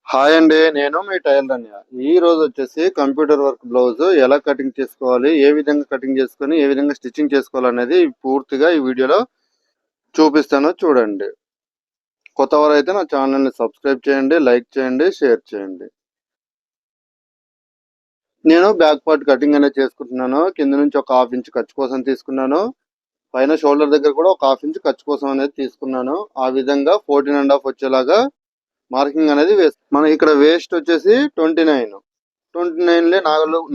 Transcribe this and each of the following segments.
Hi అండి, నేను మీ tailor అన్య. ఈ రోజు వచ్చేసి కంప్యూటర్ వర్క్ బ్లౌజ్ ఎలా కటింగ్ చేసుకోవాలి, ఏ విధంగా కటింగ్ చేసుకొని ఏ విధంగా స్టిచ్చింగ్ చేసుకోవాలి అనేది పూర్తిగా ఈ వీడియోలో చూపిస్తాను, చూడండి. కొత్త వారైతే నా ఛానల్ని సబ్స్క్రైబ్ చేయండి, లైక్ చేయండి, షేర్ చేయండి. నేను బ్యాక్ పార్ట్ కటింగ్ అనేది చేసుకుంటున్నాను. కింద నుంచి ఒక హాఫ్ ఇంచ్ ఖర్చు కోసం తీసుకున్నాను. పైన షోల్డర్ దగ్గర కూడా ఒక హాఫ్ ఇంచ్ ఖర్చు కోసం అనేది తీసుకున్నాను. ఆ విధంగా 14.5 వచ్చేలాగా మార్కింగ్ అనేది మనం ఇక్కడ వేస్ట్ వచ్చేసి 29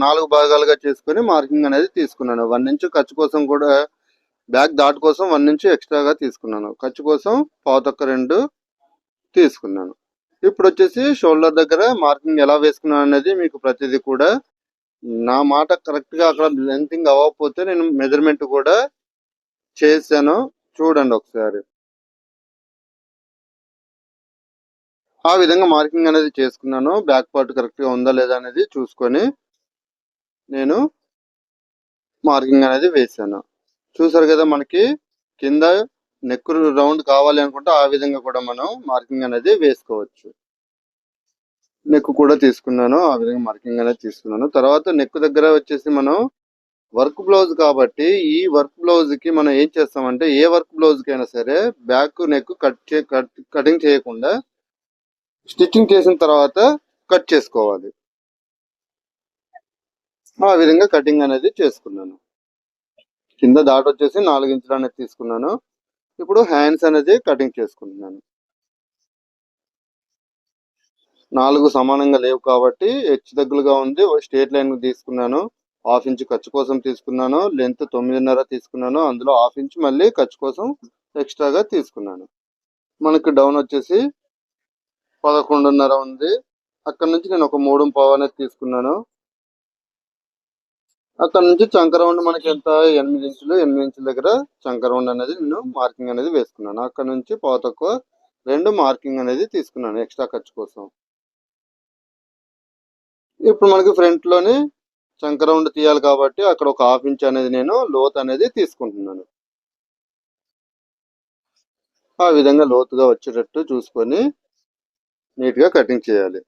నాలుగు భాగాలుగా చేసుకుని మార్కింగ్ అనేది తీసుకున్నాను. 1 ఇంచ్ ఖర్చు కోసం కూడా బ్యాక్ డాట్ కోసం 1 ఇంచ్ ఎక్స్ట్రాగా తీసుకున్నాను. ఖర్చు కోసం పావుతొక్క 2 తీసుకున్నాను. ఇప్పుడు వచ్చేసి షోల్డర్ దగ్గర మార్కింగ్ ఎలా వేసుకున్నాను అనేది మీకు ప్రతిదీ కూడా నా మాట కరెక్ట్ గా అక్కడ లెంతింగ్ అవ్వకపోతే నేను మెజర్మెంట్ కూడా చేశాను, చూడండి ఒకసారి. ఆ విధంగా మార్కింగ్ అనేది చేసుకున్నాను. బ్యాక్ పార్ట్ కరెక్ట్ గా ఉందా లేదా అనేది చూసుకొని నేను మార్కింగ్ అనేది వేసాను. చూసారు కదా, మనకి కింద నెక్ రౌండ్ కావాలి అనుకుంటే ఆ విధంగా కూడా మనం మార్కింగ్ అనేది వేసుకోవచ్చు. నెక్ కూడా తీసుకున్నాను, ఆ విధంగా మార్కింగ్ అనేది తీసుకున్నాను. తర్వాత నెక్ దగ్గర వచ్చేసి మనం వర్క్ బ్లౌజ్ కాబట్టి ఈ వర్క్ బ్లౌజ్ కి మనం ఏం చేస్తామంటే, ఏ వర్క్ బ్లౌజ్ కైనా సరే బ్యాక్ నెక్ కటింగ్ చేయకుండా స్టిచ్చింగ్ చేసిన తర్వాత కట్ చేసుకోవాలి. ఆ విధంగా కటింగ్ అనేది చేసుకున్నాను. కింద దాట్ వచ్చేసి 4 ఇంచులు అనేది తీసుకున్నాను. ఇప్పుడు హ్యాండ్స్ అనేది కటింగ్ చేసుకుంటున్నాను. 4 సమానంగా లేవు కాబట్టి హెచ్చు తగ్గులుగా ఉంది. స్ట్రేట్ లైన్ తీసుకున్నాను. హాఫ్ ఇంచ్ ఖర్చు కోసం తీసుకున్నాను. లెంత్ 9.5 తీసుకున్నాను. అందులో హాఫ్ ఇంచ్ మళ్ళీ ఖర్చు కోసం ఎక్స్ట్రాగా తీసుకున్నాను. మనకి డౌన్ వచ్చేసి 11.5 ఉంది. అక్కడ నుంచి నేను ఒక 3.5 అనేది తీసుకున్నాను. అక్కడ నుంచి చంక రౌండ్ మనకి ఎంత 8 ఇంచులు, 8 ఇంచుల దగ్గర చంక రౌండ్ అనేది నేను మార్కింగ్ అనేది వేసుకున్నాను. అక్కడ నుంచి పావు తక్కువ 2 మార్కింగ్ అనేది తీసుకున్నాను ఎక్స్ట్రా ఖర్చు కోసం. ఇప్పుడు మనకి ఫ్రంట్ లోని చంక రౌండ్ తీయాలి కాబట్టి అక్కడ ఒక హాఫ్ ఇంచ్ అనేది నేను లోత్ అనేది తీసుకుంటున్నాను. ఆ విధంగా లోతుగా వచ్చేటట్టు చూసుకొని నీట్ గా కటింగ్ చేయాలి.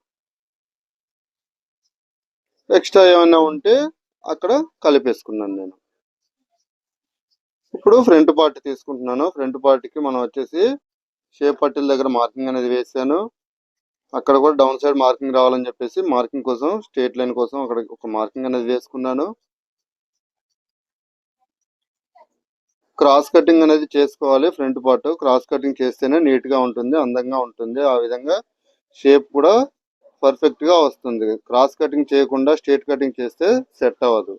ఎక్స్ట్రా ఏమైనా ఉంటే అక్కడ కలిపేసుకున్నాను నేను. ఇప్పుడు ఫ్రంట్ పార్ట్ తీసుకుంటున్నాను. ఫ్రంట్ పార్ట్ కి మనం వచ్చేసి షేప్ పట్టీల దగ్గర మార్కింగ్ అనేది వేసాను. అక్కడ కూడా డౌన్ సైడ్ మార్కింగ్ రావాలని చెప్పేసి మార్కింగ్ కోసం, స్ట్రేట్ లైన్ కోసం అక్కడ ఒక మార్కింగ్ అనేది వేసుకున్నాను. క్రాస్ కటింగ్ అనేది చేసుకోవాలి. ఫ్రంట్ పార్ట్ క్రాస్ కటింగ్ చేస్తేనే నీట్ గా ఉంటుంది, అందంగా ఉంటుంది. ఆ విధంగా షేప్ కూడా పర్ఫెక్ట్ గా వస్తుంది. క్రాస్ కటింగ్ చేయకుండా స్ట్రేట్ కటింగ్ చేస్తే సెట్ అవ్వదు.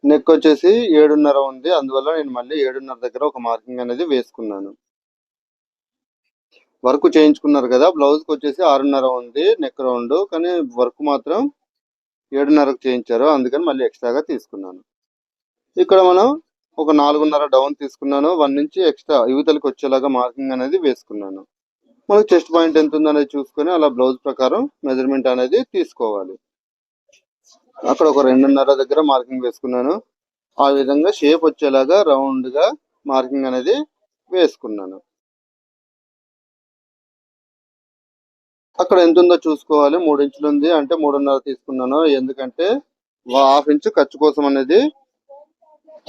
నెక్ వచ్చేసి 7.5 ఉంది. అందువల్ల నేను మళ్ళీ 7.5 దగ్గర ఒక మార్కింగ్ అనేది వేసుకున్నాను. వర్క్ చేయించుకున్నారు కదా, బ్లౌజ్ కి వచ్చేసి 6.5 ఉంది నెక్ రౌండ్, కానీ వర్క్ మాత్రం 7.5కు చేయించారు, అందుకని మళ్ళీ ఎక్స్ట్రాగా తీసుకున్నాను. ఇక్కడ మనం ఒక 4.5 డౌన్ తీసుకున్నాను. 1 నుంచి ఎక్స్ట్రా యువతలకి వచ్చేలాగా మార్కింగ్ అనేది వేసుకున్నాను. మనకు చెస్ట్ పాయింట్ ఎంత ఉందనేది చూసుకొని అలా బ్లౌజ్ ప్రకారం మెజర్మెంట్ అనేది తీసుకోవాలి. అక్కడ ఒక 2.5 దగ్గర మార్కింగ్ వేసుకున్నాను. ఆ విధంగా షేప్ వచ్చేలాగా రౌండ్ గా మార్కింగ్ అనేది వేసుకున్నాను. అక్కడ ఎంత ఉందో చూసుకోవాలి. 3 ఇంచులు ఉంది అంటే 3.5 తీసుకున్నాను. ఎందుకంటే హాఫ్ ఇంచు ఖర్చు కోసం అనేది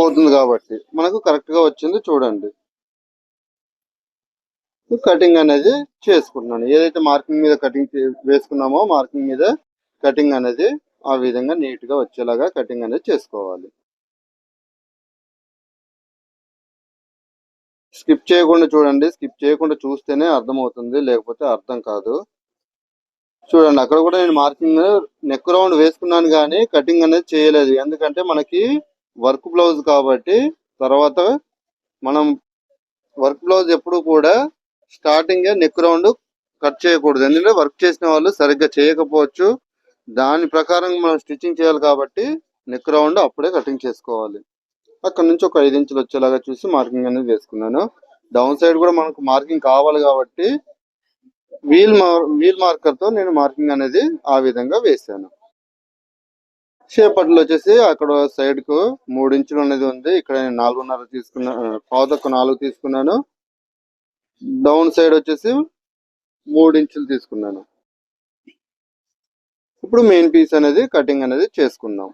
పోతుంది కాబట్టి మనకు కరెక్ట్ గా వచ్చింది, చూడండి. కటింగ్ అనేది చేసుకుంటున్నాను. ఏదైతే మార్కింగ్ మీద కటింగ్ వేసుకున్నామో మార్కింగ్ మీద కటింగ్ అనేది ఆ విధంగా నీట్ గా వచ్చేలాగా కటింగ్ అనేది చేసుకోవాలి. స్కిప్ చేయకుండా చూడండి. స్కిప్ చేయకుండా చూస్తేనే అర్థమవుతుంది, లేకపోతే అర్థం కాదు. చూడండి, అక్కడ కూడా నేను మార్కింగ్ నెక్ రౌండ్ వేసుకున్నాను కానీ కటింగ్ అనేది చేయలేదు. ఎందుకంటే మనకి వర్క్ బ్లౌజ్ కాబట్టి తర్వాత మనం వర్క్ బ్లౌజ్ ఎప్పుడు కూడా స్టార్టింగ్ నెక్ రౌండ్ కట్ చేయకూడదు. ఎందుకంటే వర్క్ చేసిన వాళ్ళు సరిగ్గా చేయకపోవచ్చు. దాని ప్రకారం మనం స్టిచ్చింగ్ చేయాలి కాబట్టి నెక్ రౌండ్ అప్పుడే కటింగ్ చేసుకోవాలి. అక్కడ నుంచి ఒక 5 ఇంచులు వచ్చేలాగా చూసి మార్కింగ్ అనేది వేసుకున్నాను. డౌన్ సైడ్ కూడా మనకు మార్కింగ్ కావాలి కాబట్టి వీల్ మార్కర్ తో నేను మార్కింగ్ అనేది ఆ విధంగా వేసాను. షేప్ పట్టీలు వచ్చేసి అక్కడ సైడ్ కు 3 ఇంచులు అనేది ఉంది. ఇక్కడ నేను 4.5 తీసుకున్నా, పావు తక్కువ 4 తీసుకున్నాను. డౌన్ సైడ్ వచ్చేసి 3 ఇంచులు తీసుకున్నాను. ఇప్పుడు మెయిన్ పీస్ అనేది కటింగ్ అనేది చేసుకుందాం.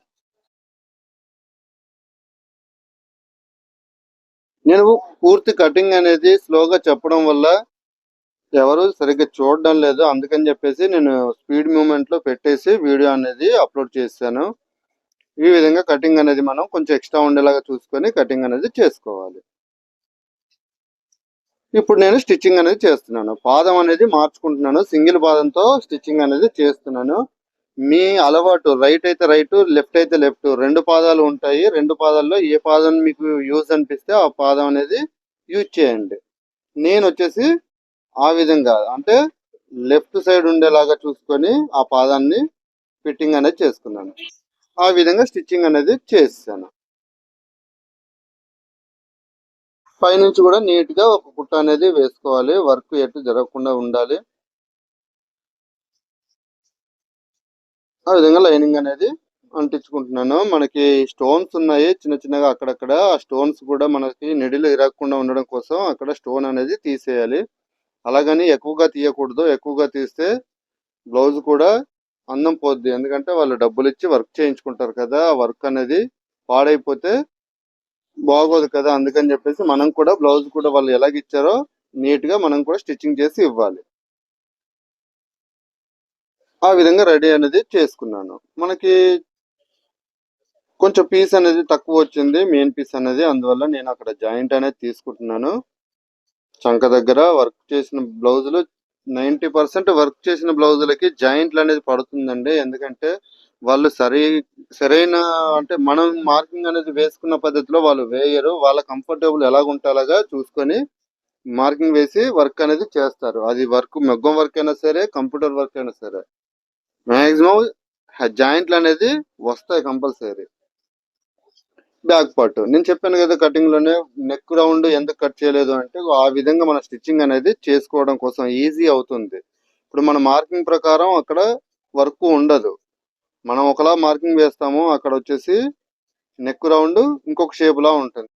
నేను పూర్తి కటింగ్ అనేది స్లోగా చెప్పడం వల్ల ఎవరు సరిగ్గా చూడడం లేదు. అందుకని చెప్పేసి నేను స్పీడ్ మూవ్‌మెంట్‌లో పెట్టేసి వీడియో అనేది అప్‌లోడ్ చేశాను. ఈ విధంగా కటింగ్ అనేది మనం కొంచెం ఎక్స్ట్రా ఉండేలాగా చూసుకొని కటింగ్ అనేది చేసుకోవాలి. ఇప్పుడు నేను స్టిచ్చింగ్ అనేది చేస్తున్నాను. పాదం అనేది మార్చుకుంటున్నాను. సింగిల్ పాదంతో స్టిచ్చింగ్ అనేది చేస్తున్నాను. మీ అలవాటు రైట్ అయితే రైట్, లెఫ్ట్ అయితే లెఫ్ట్ 2 పాదాలు ఉంటాయి. 2 పాదాల్లో ఏ పాదం మీకు యూజ్ అనిపిస్తే ఆ పాదం అనేది యూజ్ చేయండి. నేనొచ్చేసి ఆ విధంగా అంటే లెఫ్ట్ సైడ్ ఉండేలాగా చూసుకొని ఆ పాదాన్ని ఫిట్టింగ్ అనేది చేసుకున్నాను. ఆ విధంగా స్టిచ్చింగ్ అనేది చేసేసాను. పైనుంచి కూడా నీట్ గా ఒక కుట్ట అనేది వేసుకోవాలి. వర్క్ ఎటు జరగకుండా ఉండాలి. ఆ విధంగా లైనింగ్ అనేది అంటించుకుంటున్నాను. మనకి స్టోన్స్ ఉన్నాయి చిన్న చిన్నగా అక్కడక్కడ. ఆ స్టోన్స్ కూడా మనకి నిడిలు ఇరగకుండా ఉండడం కోసం అక్కడ స్టోన్ అనేది తీసేయాలి. అలాగని ఎక్కువగా తీయకూడదు. ఎక్కువగా తీస్తే బ్లౌజ్ కూడా అందం పోద్ది. ఎందుకంటే వాళ్ళు డబ్బులిచ్చి వర్క్ చేయించుకుంటారు కదా! ఆ వర్క్ అనేది పాడైపోతే బాగోదు కదా! అందుకని చెప్పేసి మనం కూడా బ్లౌజ్ కూడా వాళ్ళు ఎలాగిచ్చారో నీట్‌గా మనం కూడా స్టిచ్చింగ్ చేసి ఇవ్వాలి. ఆ విధంగా రెడీ అనేది చేసుకున్నాను. మనకి కొంచెం పీస్ అనేది తక్కువ వచ్చింది. మెయిన్ పీస్ అనేది. అందువల్ల నేను అక్కడ జాయింట్ అనేది తీసుకుంటున్నాను. చంక దగ్గర వర్క్ చేసిన బ్లౌజులు 90% వర్క్ చేసిన బ్లౌజులకి జాయింట్లు అనేది పడుతుందండి. ఎందుకంటే వాళ్ళు సరైన అంటే మనం మార్కింగ్ అనేది వేసుకున్న పద్ధతిలో వాళ్ళు వేయరు. వాళ్ళ కంఫర్టబుల్ ఎలాగుంటే అలాగా చూసుకొని మార్కింగ్ వేసి వర్క్ అనేది చేస్తారు. అది వర్క్ మగ్గం వర్క్ అయినా సరే, కంప్యూటర్ వర్క్ అయినా సరే. మాక్సిమం జాయింట్లు అనేది వస్తాయి కంపల్సరీ. బ్యాక్ పార్ట్ నేను చెప్పాను కదా కటింగ్ లోనే నెక్ రౌండ్ ఎందుకు కట్ చేయలేదు అంటే ఆ విధంగా మన స్టిచ్చింగ్ అనేది చేసుకోవడం కోసం ఈజీ అవుతుంది. ఇప్పుడు మన మార్కింగ్ ప్రకారం అక్కడ వర్క్ ఉండదు. మనం ఒకలా మార్కింగ్ వేస్తాము, అక్కడ వచ్చేసి నెక్ రౌండ్ ఇంకొక షేప్ లా ఉంటుంది.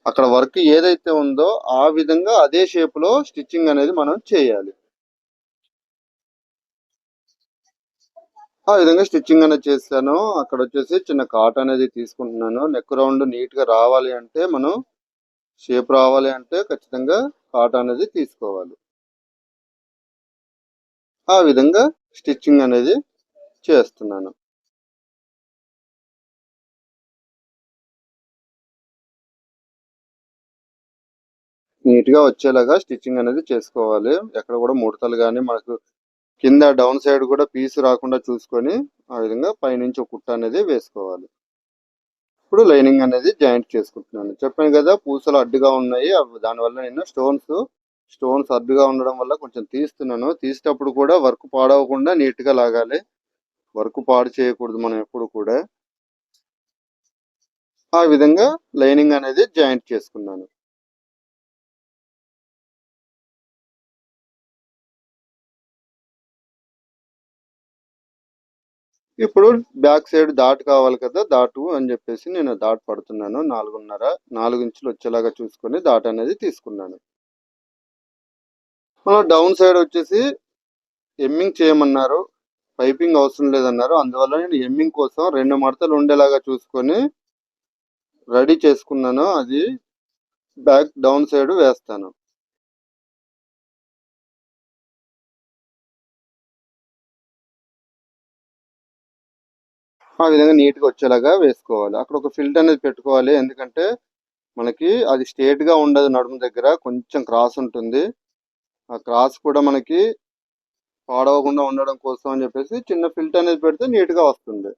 అక్కడ వర్క్ ఏదైతే ఉందో ఆ విధంగా అదే షేప్ లో స్టిచ్చింగ్ అనేది మనం చేయాలి. ఆ విధంగా స్టిచ్చింగ్ అనేది చేశాను. అక్కడ వచ్చేసి చిన్న కాట్ అనేది తీసుకుంటున్నాను. నెక్ రౌండ్ నీట్ గా రావాలి అంటే మనం షేప్ రావాలి అంటే ఖచ్చితంగా కాట్ అనేది తీసుకోవాలి. ఆ విధంగా స్టిచ్చింగ్ అనేది చేస్తున్నాను. నీట్ గా వచ్చేలాగా స్టిచ్చింగ్ అనేది చేసుకోవాలి. ఎక్కడ కూడా ముడతలు గానీ మనకు కింద డౌన్ సైడ్ కూడా పీస్ రాకుండా చూసుకొని ఆ విధంగా పైనుంచి ఒక కుట్ట అనేది వేసుకోవాలి. ఇప్పుడు లైనింగ్ అనేది జాయింట్ చేసుకుంటున్నాను. చెప్పాను కదా పూసలు అడ్డుగా ఉన్నాయి. దానివల్ల నేను స్టోన్స్ అడ్డుగా ఉండడం వల్ల కొంచెం తీస్తున్నాను. తీసేటప్పుడు కూడా వర్క్ పాడవకుండా నీట్ గా లాగాలి. వర్క్ పాడు చేయకూడదు మనం ఎప్పుడు కూడా. ఆ విధంగా లైనింగ్ అనేది జాయింట్ చేసుకున్నాను. ఇప్పుడు బ్యాక్ సైడ్ డాట్ కావాలి కదా! డాటు అని చెప్పేసి నేను డాట్ పడుతున్నాను. 4.5 4 ఇంచులు వచ్చేలాగా చూసుకొని డాట్ అనేది తీసుకున్నాను. డౌన్ సైడ్ వచ్చేసి ఎమ్మింగ్ చేయమన్నారు. పైపింగ్ అవసరం లేదన్నారు. అందువల్ల నేను ఎమ్మింగ్ కోసం 2 మడతలు ఉండేలాగా చూసుకొని రెడీ చేసుకున్నాను. అది బ్యాక్ డౌన్ సైడ్ వేస్తాను. ఆ విధంగా నీట్‌గా వచ్చేలాగా వేసుకోవాలి. అక్కడ ఒక ఫిల్ట్ అనేది పెట్టుకోవాలి. ఎందుకంటే మనకి అది స్ట్రెయిట్ గా ఉండదు నడుము దగ్గర. కొంచెం క్రాస్ ఉంటుంది. ఆ క్రాస్ కూడా మనకి పాడవకుండా ఉండడం కోసం అని చెప్పేసి చిన్న ఫిల్ట్ అనేది పెడితే నీట్ గా వస్తుంది.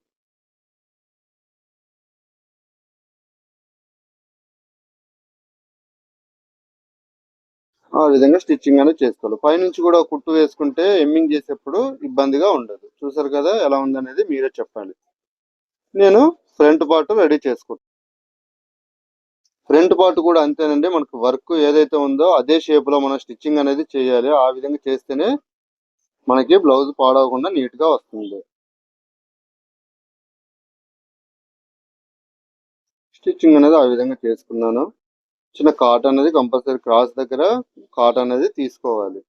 ఆ విధంగా స్టిచ్చింగ్ అనేది చేసుకోవాలి. పైనుంచి కూడా కుట్టు వేసుకుంటే ఎమ్మింగ్ చేసేప్పుడు ఇబ్బందిగా ఉండదు. చూసారు కదా ఎలా ఉందనేది మీరే చెప్పాలి. నేను ఫ్రంట్ పార్ట్ రెడీ చేసుకుంటాను. ఫ్రంట్ పార్ట్ కూడా అంతేనండి. మనకు వర్క్ ఏదైతే ఉందో అదే షేప్ లో మనం స్టిచ్చింగ్ అనేది చేయాలి. ఆ విధంగా చేస్తేనే మనకి బ్లౌజ్ పాడవకుండా నీట్ గా వస్తుంది. స్టిచ్చింగ్ అనేది ఆ విధంగా చేసుకున్నాను. చిన్న కాట్ అనేది కంపల్సరీ క్రాస్ దగ్గర కాట్ అనేది తీసుకోవాలి.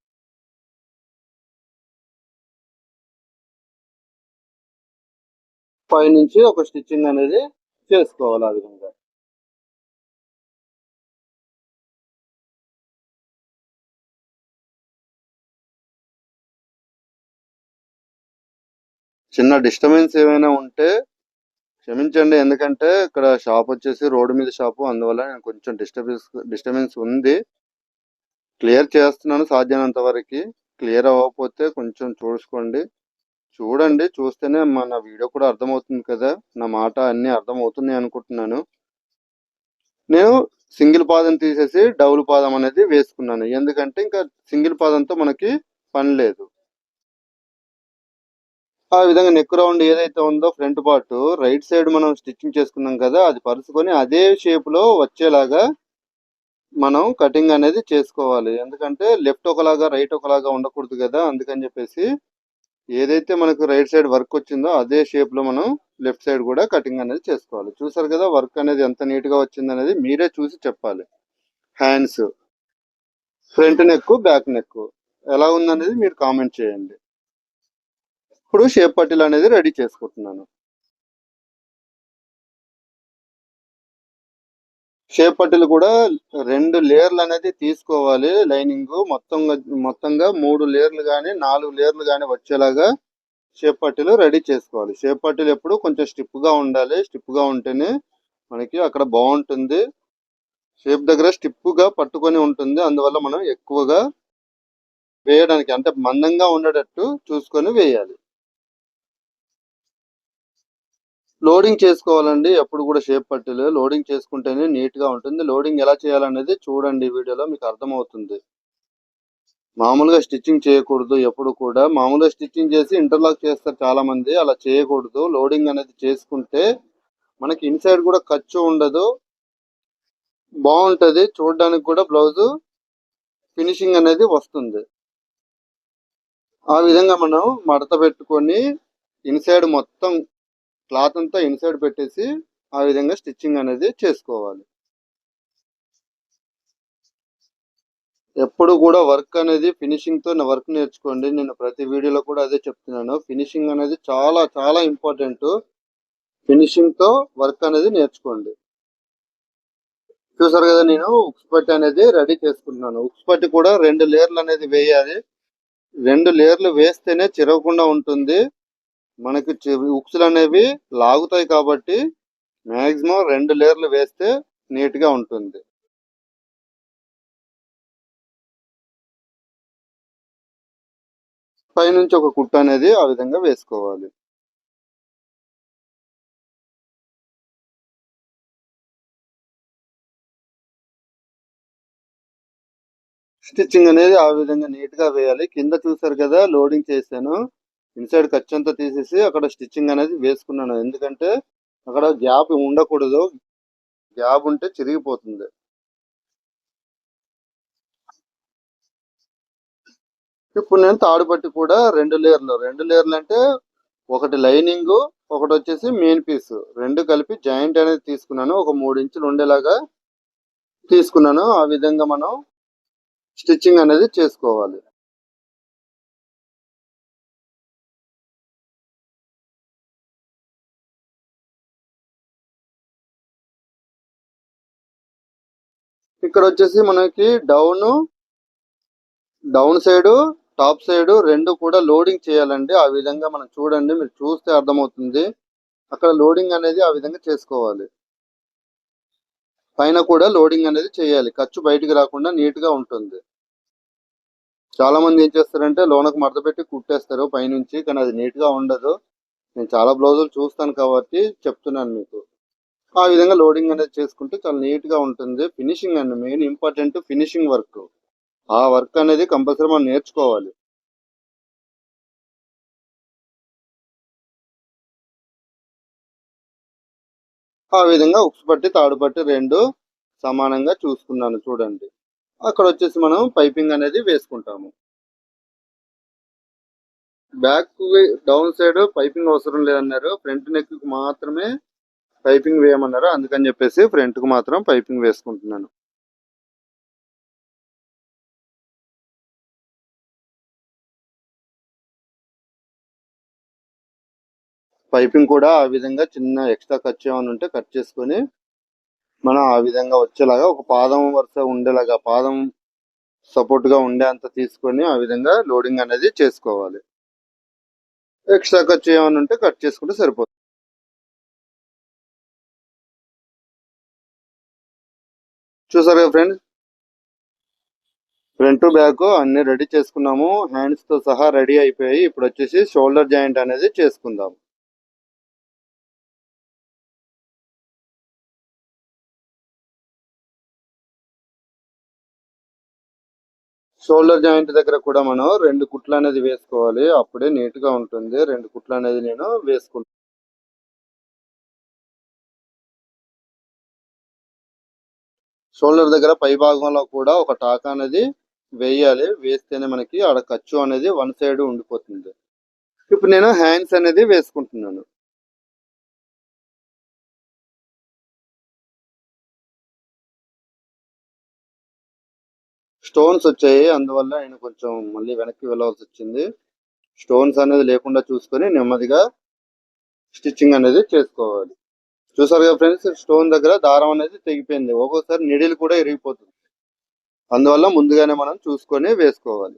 పైనుంచి ఒక స్టిచ్చింగ్ అనేది చేసుకోవాలి ఆ విధంగా. చిన్న డిస్టర్బెన్స్ ఏమైనా ఉంటే క్షమించండి. ఎందుకంటే ఇక్కడ షాప్ వచ్చేసి రోడ్డు మీద షాపు, అందువల్ల నేను కొంచెం డిస్టర్బెన్స్ ఉంది. క్లియర్ చేస్తున్నాను సాధ్యమైనంత వరకు. క్లియర్ అవ్వకపోతే కొంచెం చూసుకోండి. చూడండి, చూస్తేనే మన వీడియో కూడా అర్థమవుతుంది కదా, నా మాట అన్ని అర్థమవుతున్నాయి అనుకుంటున్నాను. నేను సింగిల్ పాదం తీసేసి డబుల్ పాదం అనేది వేసుకున్నాను. ఎందుకంటే ఇంకా సింగిల్ పాదంతో మనకి పని లేదు. ఆ విధంగా నెక్ రౌండ్ ఏదైతే ఉందో ఫ్రంట్ పార్ట్ రైట్ సైడ్ మనం స్టిచ్చింగ్ చేసుకున్నాం కదా, అది పరుచుకొని అదే షేప్ లో వచ్చేలాగా మనం కటింగ్ అనేది చేసుకోవాలి. ఎందుకంటే లెఫ్ట్ ఒకలాగా రైట్ ఒకలాగా ఉండకూడదు కదా, అందుకని చెప్పేసి ఏదైతే మనకు రైట్ సైడ్ వర్క్ వచ్చిందో అదే షేప్ లో మనం లెఫ్ట్ సైడ్ కూడా కటింగ్ అనేది చేసుకోవాలి. చూసారు కదా వర్క్ అనేది ఎంత నీట్ గా వచ్చింది అనేది మీరే చూసి చెప్పాలి. Hands, front neck, back neck ఎలా ఉందనేది మీరు కామెంట్ చేయండి. ఇప్పుడు షేప్ పట్టీలు అనేది రెడీ చేసుకుంటున్నాను. షేప్ పట్టీలు కూడా 2 లేయర్లు అనేది తీసుకోవాలి. లైనింగ్ మొత్తంగా 3 లేయర్లు కానీ 4 లేయర్లు కానీ వచ్చేలాగా షేప్ పట్టీలు రెడీ చేసుకోవాలి. షేప్ పట్టీలు ఎప్పుడు కొంచెం స్టిప్ గా ఉండాలి. స్టిప్ గా ఉంటేనే మనకి అక్కడ బాగుంటుంది. షేప్ దగ్గర స్టిప్ గా పట్టుకొని ఉంటుంది. అందువల్ల మనం ఎక్కువగా వేయడానికి అంటే మందంగా ఉండేటట్టు చూసుకొని వేయాలి. లోడింగ్ చేసుకోవాలండి ఎప్పుడు కూడా. షేప్ పట్టీలు లోడింగ్ చేసుకుంటేనే నీట్ గా ఉంటుంది. లోడింగ్ ఎలా చేయాలనేది చూడండి, వీడియోలో మీకు అర్థమవుతుంది. మామూలుగా స్టిచ్చింగ్ చేయకూడదు ఎప్పుడు కూడా. మామూలుగా స్టిచ్చింగ్ చేసి ఇంటర్లాక్ చేస్తారు చాలా మంది, అలా చేయకూడదు. లోడింగ్ అనేది చేసుకుంటే మనకి ఇన్సైడ్ కూడా ఖర్చు ఉండదు, బాగుంటది చూడడానికి కూడా. బ్లౌజ్ ఫినిషింగ్ అనేది వస్తుంది. ఆ విధంగా మనం మడత పెట్టుకొని ఇన్సైడ్ మొత్తం క్లాత్ అంతా ఇన్సైడ్ పెట్టేసి ఆ విధంగా స్టిచ్చింగ్ అనేది చేసుకోవాలి. ఎప్పుడు కూడా వర్క్ అనేది ఫినిషింగ్ తో వర్క్ నేర్చుకోండి. నేను ప్రతి వీడియోలో కూడా అదే చెప్తున్నాను. ఫినిషింగ్ అనేది చాలా చాలా ఇంపార్టెంట్. ఫినిషింగ్ తో వర్క్ అనేది నేర్చుకోండి. చూసారు కదా, నేను ఉక్స్ పట్టి అనేది రెడీ చేసుకుంటున్నాను. ఉక్స్ పట్టి కూడా 2 లేయర్లు అనేది వేయాలి. 2 లేయర్లు వేస్తేనే చిరగకుండా ఉంటుంది. మనకి ఉక్సులు అనేవి లాగుతాయి కాబట్టి మాక్సిమం 2 లేయర్లు వేస్తే నీట్ గా ఉంటుంది. పైనుంచి ఒక కుట్ట అనేది ఆ విధంగా వేసుకోవాలి. స్టిచ్చింగ్ అనేది ఆ విధంగా నీట్ గా వేయాలి. కింద చూసారు కదా లోడింగ్ చేశాను. ఇన్సైడ్ ఖర్చు అంతా తీసేసి అక్కడ స్టిచ్చింగ్ అనేది వేసుకున్నాను. ఎందుకంటే అక్కడ గ్యాప్ ఉండకూడదు, గ్యాప్ ఉంటే చిరిగిపోతుంది. ఇప్పుడు నేను తాడు పట్టి కూడా 2 లేయర్లు అంటే ఒకటి లైనింగ్, ఒకటి వచ్చేసి మెయిన్ పీస్, 2 కలిపి జాయింట్ అనేది తీసుకున్నాను. ఒక 3 ఇంచులు ఉండేలాగా తీసుకున్నాను. ఆ విధంగా మనం స్టిచ్చింగ్ అనేది చేసుకోవాలి. ఇక్కడ వచ్చేసి మనకి డౌన్ సైడ్, టాప్ సైడ్ 2 కూడా లోడింగ్ చేయాలండి. ఆ విధంగా మనం చూడండి, మీరు చూస్తే అర్థమవుతుంది. అక్కడ లోడింగ్ అనేది ఆ విధంగా చేసుకోవాలి. పైన కూడా లోడింగ్ అనేది చేయాలి, ఖర్చు బయటికి రాకుండా నీట్ గా ఉంటుంది. చాలా మంది ఏం చేస్తారంటే లోనకు మడత పెట్టి కుట్టేస్తారు పైనుంచి, కానీ అది నీట్ గా ఉండదు. నేను చాలా బ్లౌజులు చూస్తాను కాబట్టి చెప్తున్నాను మీకు. ఆ విధంగా లోడింగ్ అనేది చేసుకుంటే చాలా నీట్ గా ఉంటుంది. ఫినిషింగ్ అండి మెయిన్ ఇంపార్టెంట్, ఫినిషింగ్ వర్క్. ఆ వర్క్ అనేది కంపల్సరీ మనం నేర్చుకోవాలి. ఆ విధంగా ఉక్స్ పట్టి తాడు పట్టి 2 సమానంగా చూసుకున్నాను చూడండి. అక్కడ వచ్చేసి మనం పైపింగ్ అనేది వేసుకుంటాము. బ్యాక్ డౌన్ సైడ్ పైపింగ్ అవసరం లేదన్నారు. ఫ్రంట్ నెక్ కి మాత్రమే పైపింగ్ వేయమన్నారు. అందుకని చెప్పేసి ఫ్రంట్ కు మాత్రం పైపింగ్ వేసుకుంటున్నాను. పైపింగ్ కూడా ఆ విధంగా చిన్న ఎక్స్ట్రా ఖర్చు ఏమైనా ఉంటే కట్ చేసుకొని మనం ఆ విధంగా వచ్చేలాగా ఒక పాదం వరుస ఉండేలాగా పాదం సపోర్ట్ గా ఉండేంత తీసుకొని ఆ విధంగా లోడింగ్ అనేది చేసుకోవాలి. ఎక్స్ట్రా ఖర్చు ఏమైనా ఉంటే కట్ చేసుకుంటే సరిపోతుంది. చూసారు కదా ఫ్రెండ్స్, ఫ్రంట్ బ్యాక్ అన్ని రెడీ చేసుకున్నాము. హ్యాండ్స్ తో సహా రెడీ అయిపోయి ఇప్పుడు వచ్చేసి షోల్డర్ జాయింట్ అనేది చేసుకుందాం. షోల్డర్ జాయింట్ దగ్గర కూడా మనం 2 కుట్లు అనేది వేసుకోవాలి. అప్పుడే నీట్ గా ఉంటుంది. 2 కుట్లు అనేది నేను వేసుకుంటాను. షోల్డర్ దగ్గర పై భాగంలో కూడా ఒక టాక్ అనేది వేయాలి. వేస్తేనే మనకి ఆడ ఖర్చు అనేది వన్ సైడ్ ఉండిపోతుంది. ఇప్పుడు నేను హ్యాండ్స్ అనేది వేసుకుంటున్నాను. స్టోన్స్ వచ్చాయి, అందువల్ల నేను కొంచెం మళ్ళీ వెనక్కి వెళ్ళవలసి వచ్చింది. స్టోన్స్ అనేది లేకుండా చూసుకొని నెమ్మదిగా స్టిచ్చింగ్ అనేది చేసుకోవాలి. చూసారు కదా ఫ్రెండ్స్, స్టోన్ దగ్గర దారం అనేది తెగిపోయింది. ఒక్కోసారి నిడిల్ కూడా ఇరిగిపోతుంది. అందువల్ల ముందుగానే మనం చూసుకొని వేసుకోవాలి.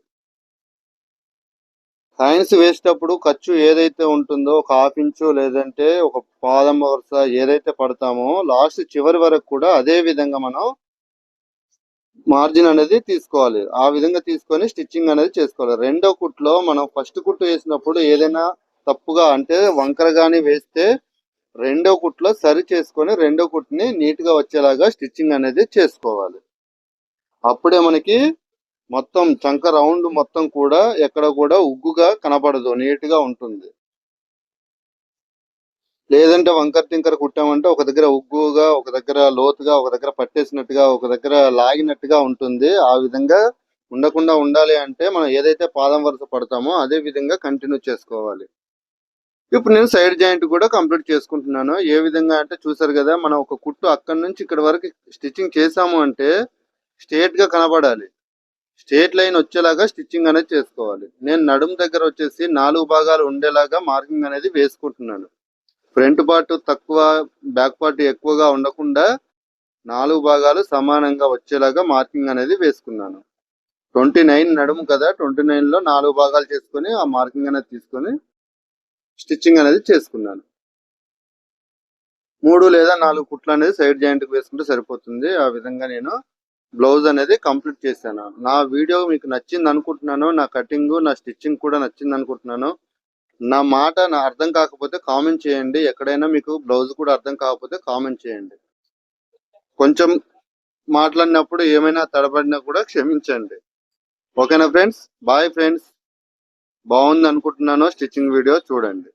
హ్యాండ్స్ వేసేటప్పుడు ఖర్చు ఏదైతే ఉంటుందో ఒక హాఫ్ ఇంచు లేదంటే ఒక పాదం వరుస ఏదైతే పడతామో లాస్ట్ చివరి వరకు కూడా అదే విధంగా మనం మార్జిన్ అనేది తీసుకోవాలి. ఆ విధంగా తీసుకొని స్టిచ్చింగ్ అనేది చేసుకోవాలి. రెండో కుట్లో మనం ఫస్ట్ కుట్టు వేసినప్పుడు ఏదైనా తప్పుగా అంటే వంకర గాని వేస్తే రెండో కుట్లో సరి చేసుకొని రెండో కుట్టుని నీట్ గా వచ్చేలాగా స్టిచ్చింగ్ అనేది చేసుకోవాలి. అప్పుడే మనకి మొత్తం చంక రౌండ్ మొత్తం కూడా ఎక్కడ కూడా ఉగ్గుగా కనపడదు, నీట్ గా ఉంటుంది. లేదంటే వంకర టింకర కుట్టామంటే ఒక దగ్గర ఉగ్గుగా, ఒక దగ్గర లోతుగా, ఒక దగ్గర పట్టేసినట్టుగా, ఒక దగ్గర లాగినట్టుగా ఉంటుంది. ఆ విధంగా ఉండకుండా ఉండాలి అంటే మనం ఏదైతే పాదం వరుస పడతామో అదే విధంగా కంటిన్యూ చేసుకోవాలి. ఇప్పుడు నేను సైడ్ జాయింట్ కూడా కంప్లీట్ చేసుకుంటున్నాను. ఏ విధంగా అంటే చూసారు కదా, మనం ఒక కుట్టు అక్కడి నుంచి ఇక్కడ వరకు స్టిచ్చింగ్ చేసాము అంటే స్ట్రేట్ గా కనబడాలి. స్ట్రేట్ లైన్ వచ్చేలాగా స్టిచ్చింగ్ అనేది చేసుకోవాలి. నేను నడుము దగ్గర వచ్చేసి 4 భాగాలు ఉండేలాగా మార్కింగ్ అనేది వేసుకుంటున్నాను. ఫ్రంట్ పార్ట్ తక్కువ, బ్యాక్ పార్ట్ ఎక్కువగా ఉండకుండా 4 భాగాలు సమానంగా వచ్చేలాగా మార్కింగ్ అనేది వేసుకున్నాను. 29 నడుము కదా, 29 లో 4 భాగాలు చేసుకొని ఆ మార్కింగ్ అనేది తీసుకొని స్టిచ్చింగ్ అనేది చేసుకున్నాను. 3 లేదా 4 కుట్లు అనేది సైడ్ జాయింట్ వేసుకుంటే సరిపోతుంది. ఆ విధంగా నేను బ్లౌజ్ అనేది కంప్లీట్ చేశాను. నా వీడియో మీకు నచ్చింది అనుకుంటున్నాను. నా కటింగ్, నా స్టిచ్చింగ్ కూడా నచ్చింది అనుకుంటున్నాను. నా మాట నా అర్థం కాకపోతే కామెంట్ చేయండి. ఎక్కడైనా మీకు బ్లౌజ్ కూడా అర్థం కాకపోతే కామెంట్ చేయండి. కొంచెం మాట్లాడినప్పుడు ఏమైనా తడబడినా కూడా క్షమించండి. ఓకేనా ఫ్రెండ్స్, బాయ్ ఫ్రెండ్స్. బాగుంది అనుకుంటున్నాను స్టిచ్చింగ్ వీడియో, చూడండి.